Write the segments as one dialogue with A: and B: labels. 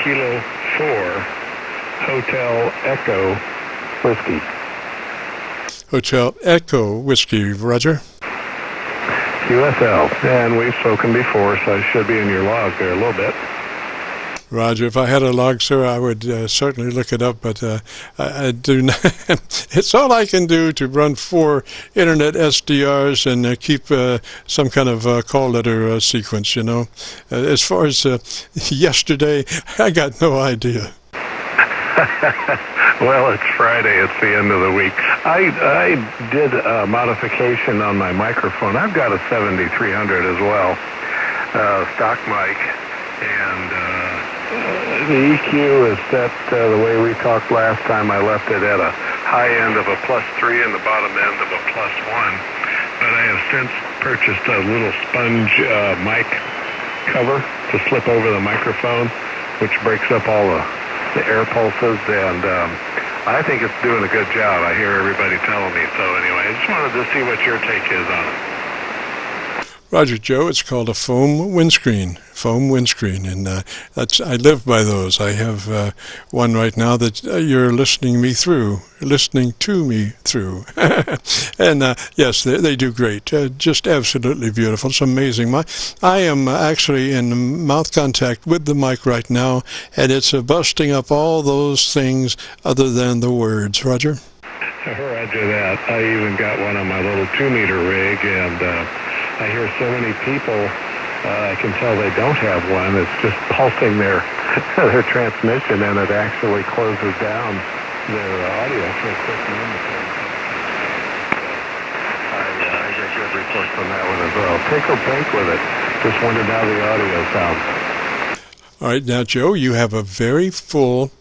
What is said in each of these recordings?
A: Kilo 4 Hotel Echo Whiskey.
B: Hotel Echo Whiskey, Roger.
A: QSL. And we've spoken before, so I should be in your log there a little bit.
B: Roger, if I had a log, sir, I would certainly look it up, but I do not. It's all I can do to run 4 internet SDRs and keep some kind of call letter sequence, you know. As far as yesterday, I got no idea.
A: Well, it's Friday. It's the end of the week. I did a modification on my microphone. I've got a 7300 as well, stock mic, and the EQ is set the way we talked last time. I left it at a high end of a +3 and the bottom end of a +1. But I have since purchased a little sponge mic cover to slip over the microphone, which breaks up all the air pulses, and I think it's doing a good job. I hear everybody telling me so. Anyway, I just wanted to see what your take is on it.
B: Roger, Joe, it's called a foam windscreen, and that's, I live by those. I have one right now that you're listening to me through. And yes, they do great, just absolutely beautiful. It's amazing. I am actually in mouth contact with the mic right now, and it's busting up all those things other than the words. Roger?
A: Roger that. I even got one on my little 2-meter rig, and I hear so many people, I can tell they don't have one. It's just pulsing their transmission, and it actually closes down their audio for a quick moment. I get good reports on that one as well. Take or bank with it. Just wondered how the audio sounds.
B: All right, now, Joe, you have a very full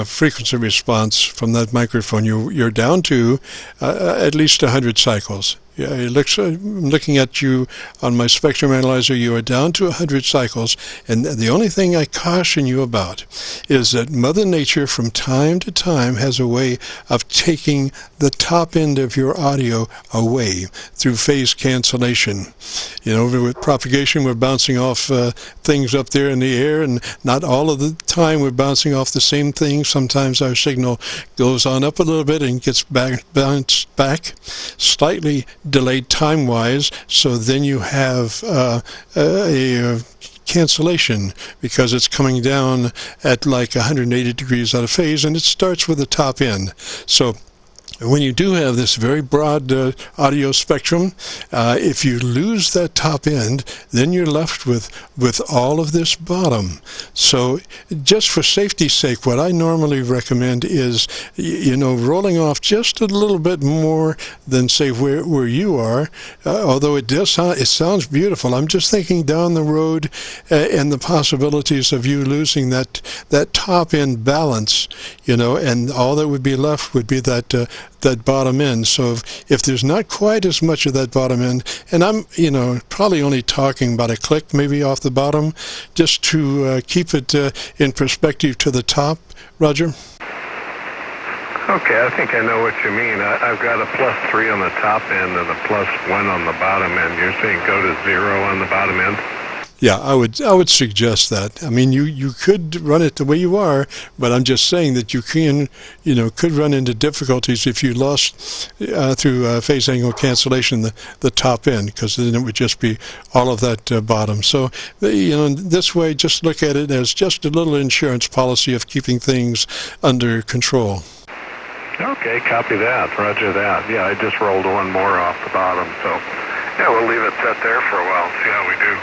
B: frequency response from that microphone. You're down to at least 100 cycles. Yeah, looking at you on my spectrum analyzer, you are down to 100 cycles, and the only thing I caution you about is that Mother Nature from time to time has a way of taking the top end of your audio away through phase cancellation. You know, with propagation, we're bouncing off things up there in the air, and not all of the time we're bouncing off the same thing. Sometimes our signal goes on up a little bit and gets bounced back slightly delayed time-wise, so then you have a cancellation because it's coming down at like 180 degrees out of phase, and it starts with the top end. So when you do have this very broad audio spectrum, if you lose that top end, then you're left with all of this bottom. So just for safety's sake, what I normally recommend is, you know, rolling off just a little bit more than, say, where you are, although it sounds beautiful. I'm just thinking down the road and the possibilities of you losing that top end balance, you know, and all that would be left would be that bottom end. So if there's not quite as much of that bottom end, and I'm, you know, probably only talking about a click maybe off the bottom, just to keep it in perspective to the top, Roger?
A: Okay, I think I know what you mean. I've got a +3 on the top end and a +1 on the bottom end. You're saying go to 0 on the bottom end?
B: Yeah, I would suggest that. I mean, you could run it the way you are, but I'm just saying that you can, you know, could run into difficulties if you lost through phase angle cancellation the top end, because then it would just be all of that bottom. So, you know, this way, just look at it as just a little insurance policy of keeping things under control.
A: Okay, copy that. Roger that. Yeah, I just rolled one more off the bottom, so yeah, we'll leave it set there for a while and see how we do.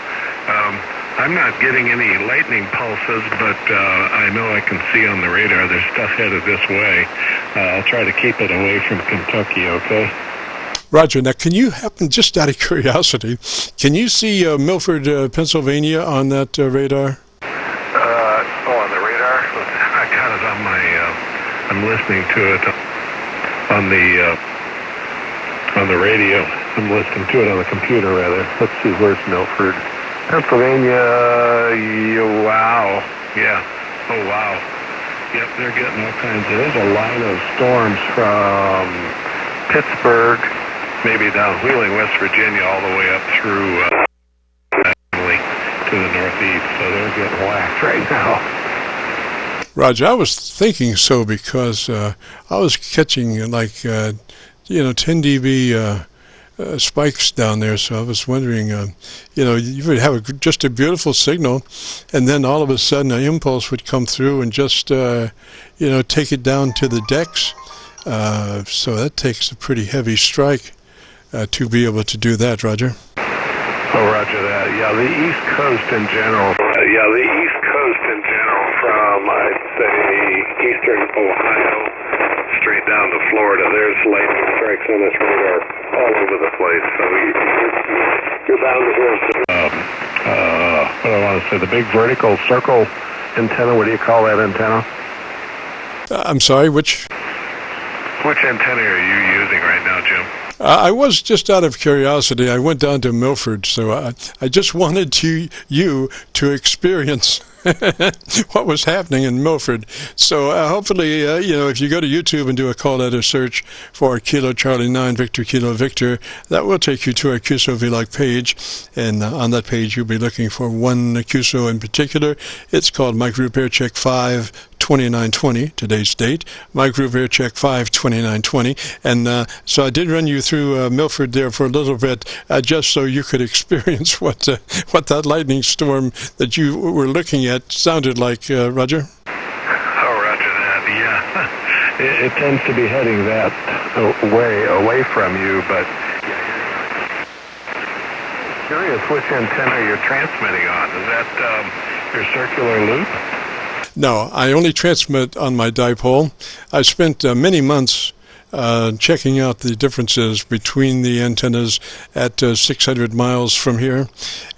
A: I'm not getting any lightning pulses, but I know I can see on the radar there's stuff headed this way. I'll try to keep it away from Kentucky, okay?
B: Roger. Now, can you happen, just out of curiosity, can you see Milford, Pennsylvania on that radar?
A: On the radar? I got it on my, I'm listening to it on the radio. I'm listening to it on the computer, rather. Let's see, where's Milford? Pennsylvania, wow. Yeah. Oh, wow. Yep, they're getting all kinds of, there's a line of storms from Pittsburgh, maybe down Wheeling, West Virginia, all the way up through to the northeast. So they're getting whacked right now.
B: Roger, I was thinking so because I was catching like 10 dB spikes down there, so I was wondering, you would have just a beautiful signal, and then all of a sudden an impulse would come through and just take it down to the decks. So that takes a pretty heavy strike to be able to do that, Roger.
A: Oh, roger that. Yeah, the East Coast in general. From, I'd say, eastern Ohio, straight down to Florida. There's lightning strikes on this radar all over the place. So you're bound to hear what do I want to say? The big vertical circle antenna. What do you call that antenna?
B: I'm sorry, which
A: antenna are you using right now, Jim?
B: I was just out of curiosity. I went down to Milford, so I just wanted you to experience what was happening in Milford. So hopefully, if you go to YouTube and do a call letter search for Kilo Charlie 9 Victor Kilo Victor, that will take you to a Qso-Vlog page. And on that page, you'll be looking for one Qso in particular. It's called My Group Air Check 5 2920, today's date, My Group Air Check 5 2920. And so I did run you through Milford there for a little bit, just so you could experience what that lightning storm that you were looking at sounded like, Roger.
A: Oh, roger that, yeah. It tends to be heading that way away from you, but curious which antenna you're transmitting on. Is that your circular loop?
B: No, I only transmit on my dipole. I spent many months checking out the differences between the antennas at 600 miles from here,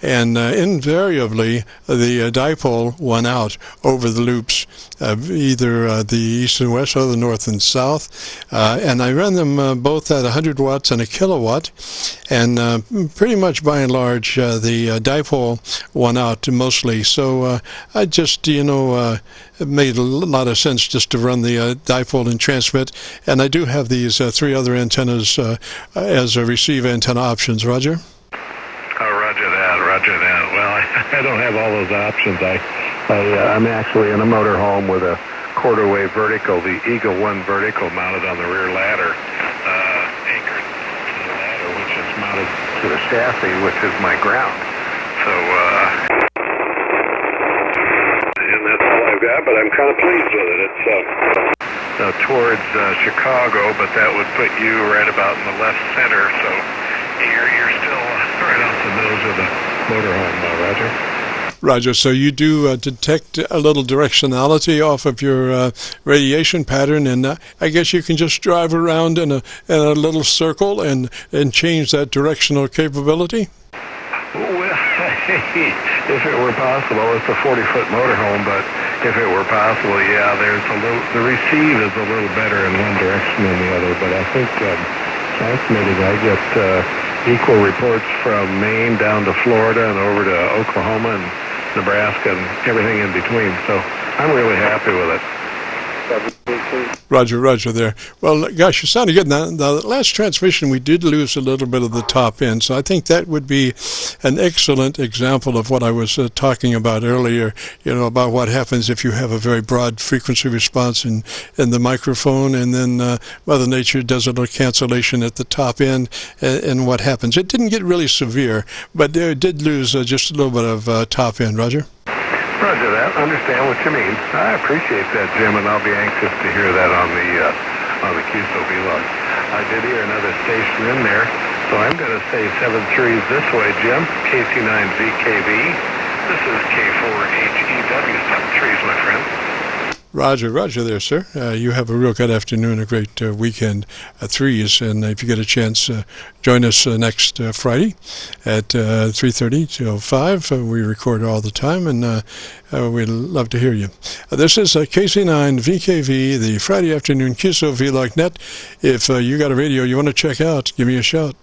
B: and invariably the dipole won out over the loops, either the east and west or the north and south, and I ran them both at 100 watts and a kilowatt, and pretty much by and large the dipole won out mostly. So I just it made a lot of sense just to run the dipole and transmit, and I do have these three other antennas as receive antenna options. Roger?
A: Oh, roger that. Well, I don't have all those options. I'm actually in a motorhome with a quarter wave vertical, the Eagle 1 vertical, mounted on the rear ladder, anchored to the ladder, which is mounted to the chassis, which is my ground. So, and that's all I've got, but I'm kind of pleased with it. It's towards Chicago, but that would put you right about in the left center, so you're still right off the nose of the motorhome, Roger.
B: Roger, so you do detect a little directionality off of your radiation pattern, and I guess you can just drive around in a little circle and change that directional capability?
A: Well, if it were possible, it's a 40-foot motorhome, but if it were possible, yeah, the receive is a little better in one direction than the other, but I think transmitting, I get equal reports from Maine down to Florida and over to Oklahoma and Nebraska and everything in between, so I'm really happy with it.
B: Roger there. Well, gosh, you sounded good. Now, the last transmission, we did lose a little bit of the top end, so I think that would be an excellent example of what I was talking about earlier, about what happens if you have a very broad frequency response in the microphone, and then Mother Nature does a little cancellation at the top end, and what happens. It didn't get really severe, but it did lose just a little bit of top end, Roger.
A: Roger that. Understand what you mean. I appreciate that, Jim, and I'll be anxious to hear that on the Qso-Vlog. I did hear another station in there, so I'm going to say 7 threes this way, Jim. KC9VKV. This is K4HEW. 7 threes, my friend.
B: Roger there, sir. You have a real good afternoon, a great weekend at 3s, and if you get a chance, join us next Friday at 3:30 till 5. We record all the time, and we'd love to hear you. This is KC9VKV, the Friday afternoon Qso-Vlog net. If you got a radio you want to check out, give me a shout.